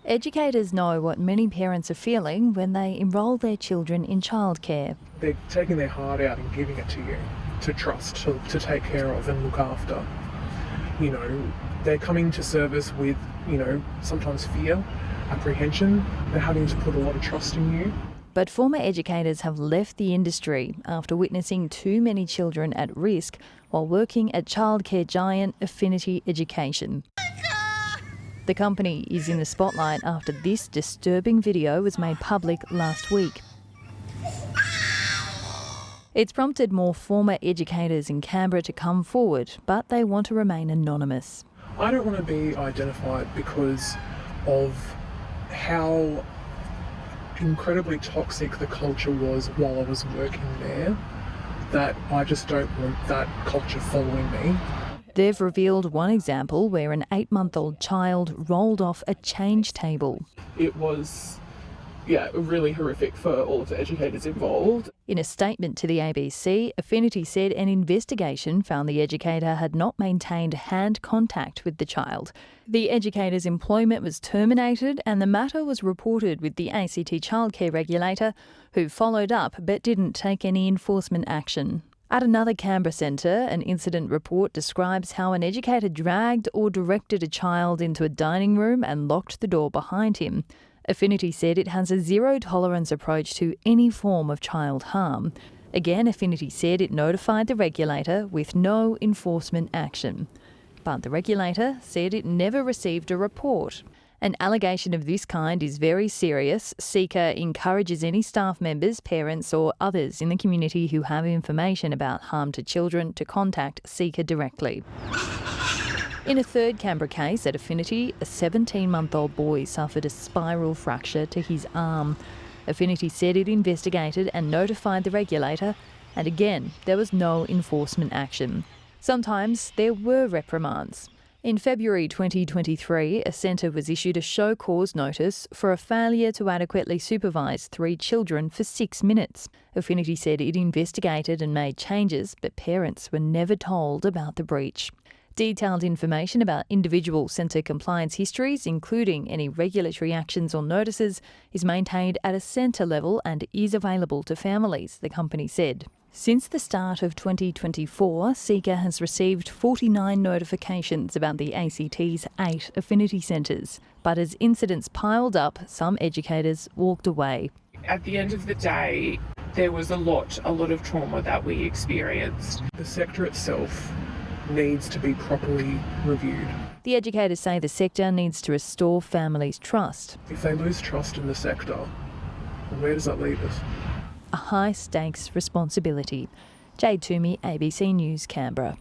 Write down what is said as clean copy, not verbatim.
Educators know what many parents are feeling when they enrol their children in childcare. They're taking their heart out and giving it to you, to trust, to take care of and look after. You know, they're coming to service with, sometimes fear, apprehension. They're having to put a lot of trust in you. But former educators have left the industry after witnessing too many children at risk while working at childcare giant Affinity Education. The company is in the spotlight after this disturbing video was made public last week. It's prompted more former educators in Canberra to come forward, but they want to remain anonymous. I don't want to be identified because of how incredibly toxic the culture was while I was working there, that I just don't want that culture following me. They've revealed one example where an 8-month-old child rolled off a change table. It was, really horrific for all of the educators involved. In a statement to the ABC, Affinity said an investigation found the educator had not maintained hand contact with the child. The educator's employment was terminated and the matter was reported with the ACT childcare regulator, who followed up but didn't take any enforcement action. At another Canberra centre, an incident report describes how an educator dragged or directed a child into a dining room and locked the door behind him. Affinity said it has a zero-tolerance approach to any form of child harm. Again, Affinity said it notified the regulator with no enforcement action. But the regulator said it never received a report. An allegation of this kind is very serious. Seeker encourages any staff members, parents or others in the community who have information about harm to children to contact Seeker directly. In a third Canberra case at Affinity, a 17-month-old boy suffered a spiral fracture to his arm. Affinity said it investigated and notified the regulator, and again, there was no enforcement action. Sometimes there were reprimands. In February 2023, a centre was issued a show cause notice for a failure to adequately supervise 3 children for 6 minutes. Affinity said it investigated and made changes, but parents were never told about the breach. Detailed information about individual centre compliance histories, including any regulatory actions or notices, is maintained at a centre level and is available to families, the company said. Since the start of 2024, Seeker has received 49 notifications about the ACT's 8 Affinity centres. But as incidents piled up, some educators walked away. At the end of the day, there was a lot of trauma that we experienced. The sector itself needs to be properly reviewed. The educators say the sector needs to restore families' trust. If they lose trust in the sector, where does that leave us? A high-stakes responsibility. Jade Toomey, ABC News, Canberra.